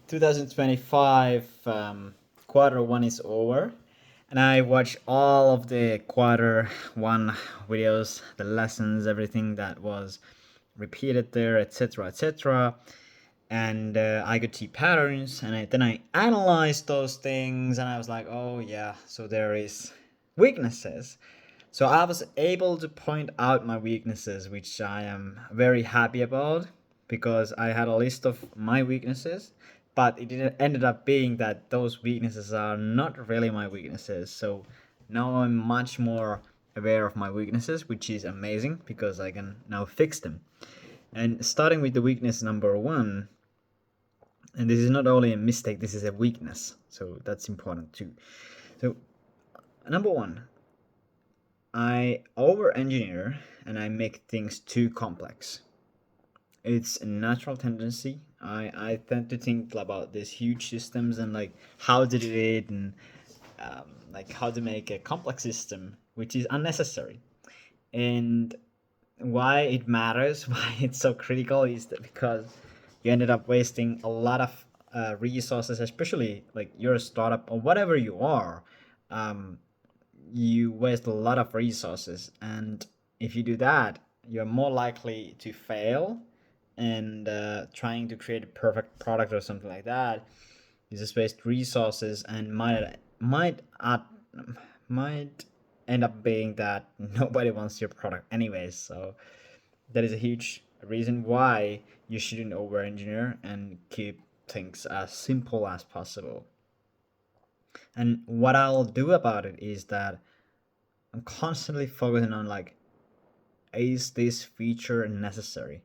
2025 quarter one is over, and I watched all of the quarter one videos, the lessons, everything that was repeated there, etc., etc. And I could see patterns, and then I analyzed those things, and I was like, oh yeah, so there is weaknesses. So I was able to point out my weaknesses, which I am very happy about because I had a list of my weaknesses, but ended up being that those weaknesses are not really my weaknesses. So now I'm much more aware of my weaknesses, which is amazing because I can now fix them. And starting with the weakness number one, and this is not only a mistake, this is a weakness. So that's important too. So number one, I over engineer and I make things too complex. It's a natural tendency. I tend to think about these huge systems and like how to do it, and like how to make a complex system, which is unnecessary. And why it matters, why it's so critical, is that because you ended up wasting a lot of resources, especially like you're a startup or whatever you are. Um, you waste a lot of resources, and if you do that, you're more likely to fail. And trying to create a perfect product or something like that, you just waste resources and might end up being that nobody wants your product anyways. So that is a huge reason why you shouldn't over engineer and keep things as simple as possible. And what I'll do about it is that I'm constantly focusing on like, is this feature necessary?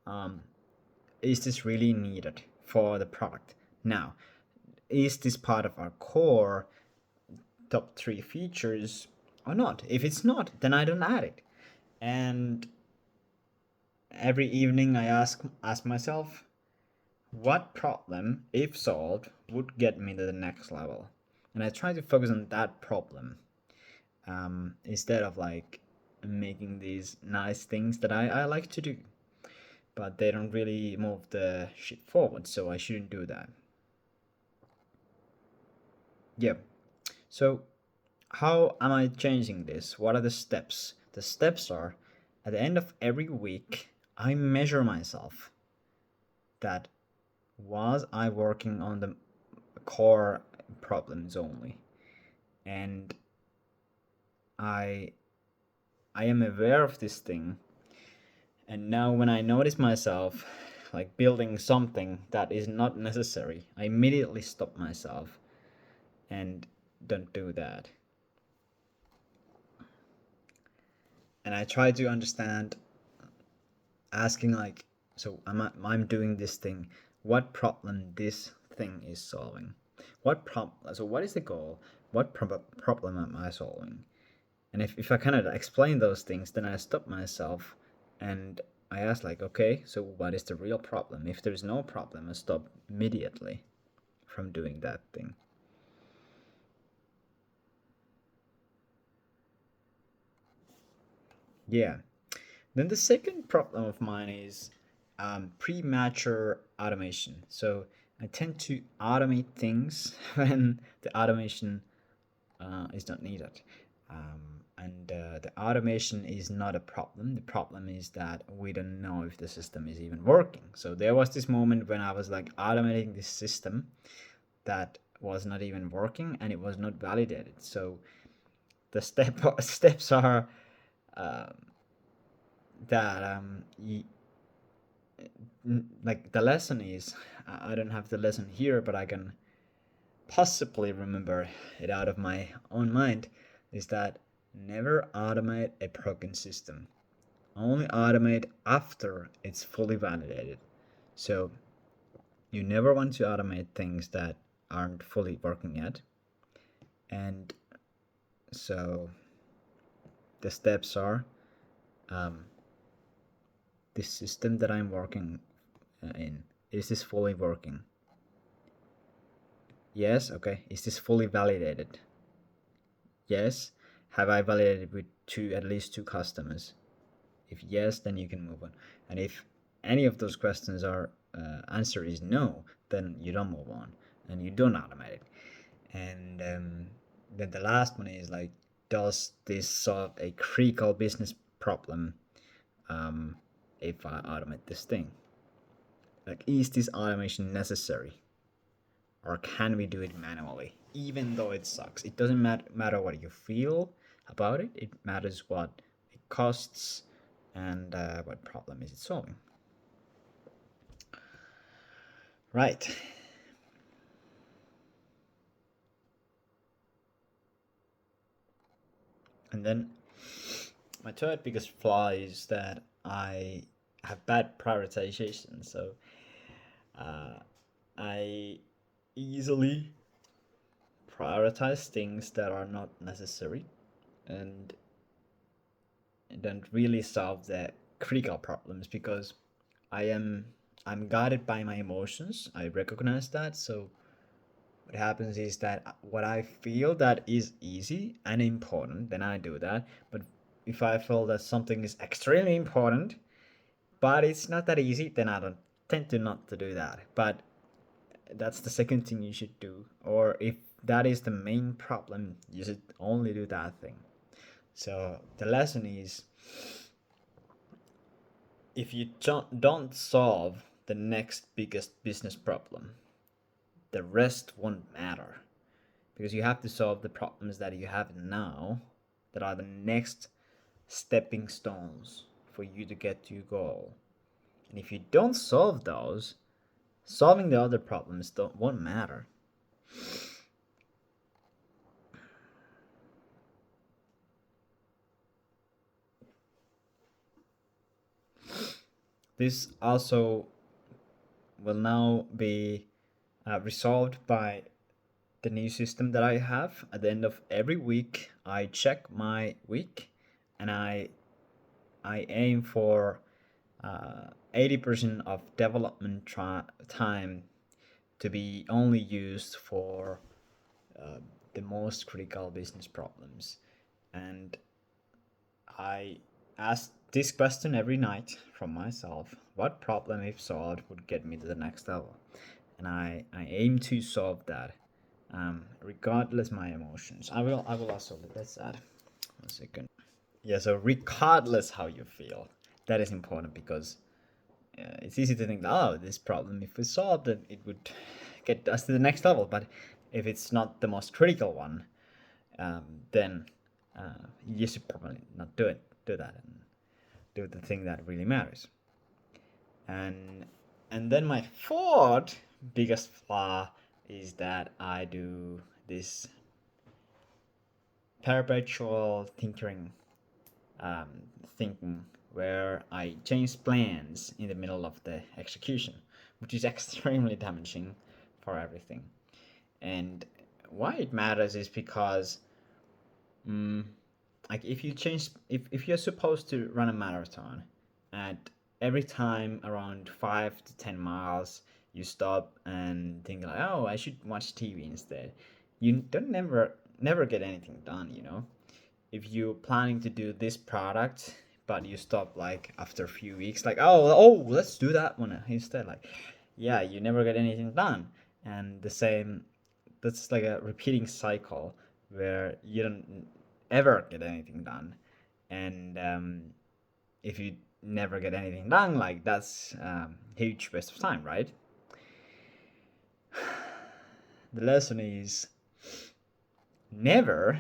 Um, is this really needed for the product? Now, is this part of our core top three features or not? If it's not, then I don't add it. And every evening I ask myself, what problem, if solved, would get me to the next level? And I try to focus on that problem, instead of like making these nice things that I like to do, but they don't really move the shit forward, so I shouldn't do that. Yeah. So, how am I changing this? What are the steps? The steps are, at the end of every week, I measure myself that was I working on the core problems only, and I I am aware of this thing. And now when I notice myself like building something that is not necessary, I immediately stop myself and don't do that. And I try to understand, asking like, so I'm doing this thing, what problem this thing is solving? So what is the goal? What problem am I solving? And if I kind of explain those things, then I stop myself and I ask like, okay, so what is the real problem? If there's no problem, I stop immediately from doing that thing. Yeah. Then the second problem of mine is premature automation. So I tend to automate things when the automation is not needed. And the automation is not a problem. The problem is that we don't know if the system is even working. So there was this moment when I was like automating this system that was not even working and it was not validated. So the steps are um, that like the lesson is, I don't have the lesson here, but I can possibly remember it out of my own mind, is that never automate a broken system. Only automate after it's fully validated. So you never want to automate things that aren't fully working yet. And so the steps are, um, this system that I'm working in, is this fully working? Yes, okay. Is this fully validated? Yes. Have I validated with at least two customers? If yes, then you can move on. And if any of those questions are answer is no, then you don't move on and you don't automate it. And then the last one is like, does this solve a critical business problem if I automate this thing? Like, is this automation necessary? Or can we do it manually? Even though it sucks. It doesn't matter what you feel about it, it matters what it costs and what problem is it solving. Right. And then my third biggest flaw is that I have bad prioritization. So I easily prioritize things that are not necessary and don't really solve the critical problems, because I'm guided by my emotions. I recognize that. So what happens is that what I feel that is easy and important, then I do that. But if I feel that something is extremely important but it's not that easy, then I don't tend to not to do that. But that's the second thing you should do. Or if that is the main problem, you should only do that thing. So the lesson is, if you don't solve the next biggest business problem, the rest won't matter, because you have to solve the problems that you have now, that are the next stepping stones for you to get to your goal. And if you don't solve those, solving the other problems won't matter. This also will now be resolved by the new system that I have. At the end of every week, I check my week, and I aim for 80% of development time to be only used for the most critical business problems. And I ask this question every night from myself: what problem, if solved, would get me to the next level? And I aim to solve that, regardless my emotions. I will also, let's add 1 second. Yeah, so regardless how you feel, that is important, because it's easy to think, oh, this problem, if we solved it, it would get us to the next level. But if it's not the most critical one, then you should probably not do that, and do the thing that really matters. And then my fourth biggest flaw is that I do this perpetual thinking, where I change plans in the middle of the execution, which is extremely damaging for everything. And why it matters is because, like, if you change, if you're supposed to run a marathon, and every time around 5 to 10 miles you stop and think like, oh, I should watch TV instead, you don't never get anything done, you know. If you're planning to do this product but you stop like after a few weeks, like, oh, let's do that one instead, like, yeah, you never get anything done. And the same, that's like a repeating cycle where you don't ever get anything done. And if you never get anything done, like, that's huge waste of time, right? The lesson is, never,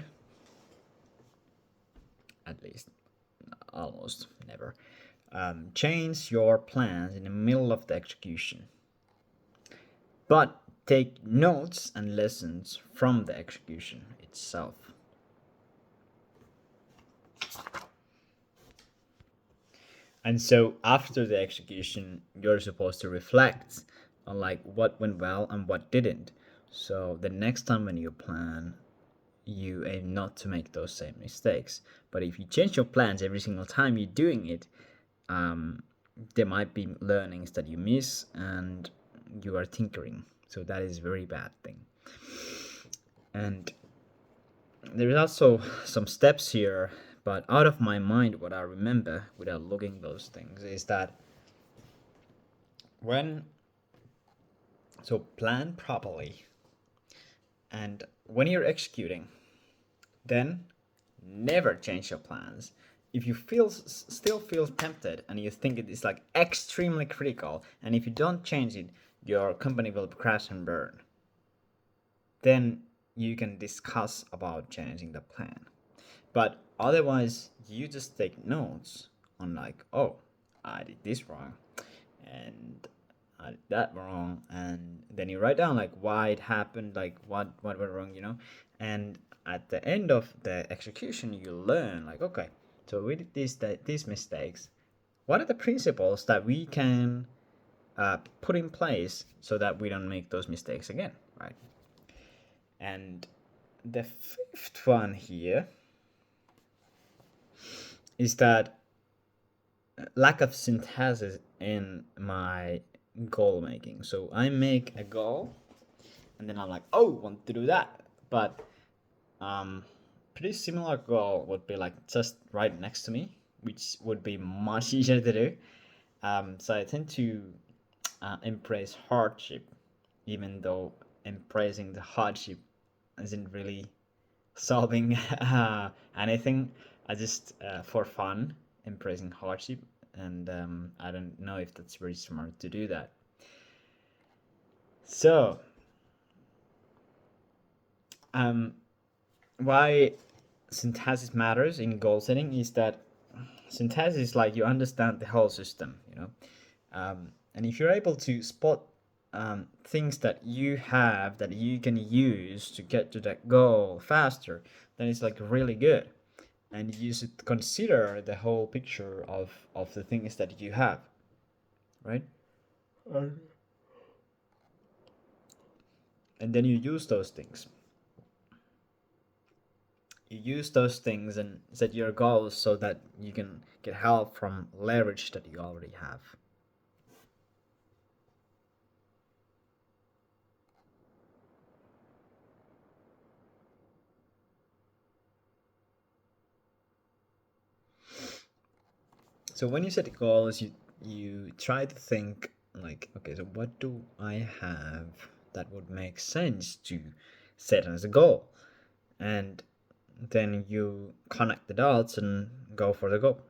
at least almost never, change your plans in the middle of the execution, but take notes and lessons from the execution itself. And so after the execution, you're supposed to reflect on like what went well and what didn't. So the next time when you plan, you aim not to make those same mistakes. But if you change your plans every single time you're doing it, there might be learnings that you miss, and you are tinkering. So that is a very bad thing. And there is also some steps here, but out of my mind, what I remember without looking those things is that when So plan properly, and when you're executing, then never change your plans. If you still feel tempted and you think it is like extremely critical, and if you don't change it, your company will crash and burn, then you can discuss about changing the plan. But otherwise, you just take notes on like, oh, I did this wrong, and I did that wrong, and then you write down like why it happened, like what went wrong, and at the end of the execution, you learn like, okay, so we did these mistakes. What are the principles that we can put in place so that we don't make those mistakes again, right? And the fifth one here is that lack of synthesis in my goal making. So I make a goal, and then I'm like, oh, want to do that, but pretty similar goal would be like just right next to me, which would be much easier to do. So I tend to embrace hardship, even though embracing the hardship isn't really solving anything. I just for fun embracing hardship, and I don't know if that's very smart to do that. So um, why synthesis matters in goal setting is that synthesis is like you understand the whole system, and if you're able to spot things that you have that you can use to get to that goal faster, then it's like really good. And you should consider the whole picture of the things that you have, right? And then you use those things. You use those things and set your goals so that you can get help from leverage that you already have. So when you set goals, you try to think like, okay, so what do I have that would make sense to set as a goal? And then you connect the dots and go for the goal.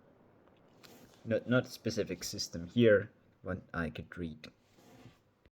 Not specific system here, what I could read.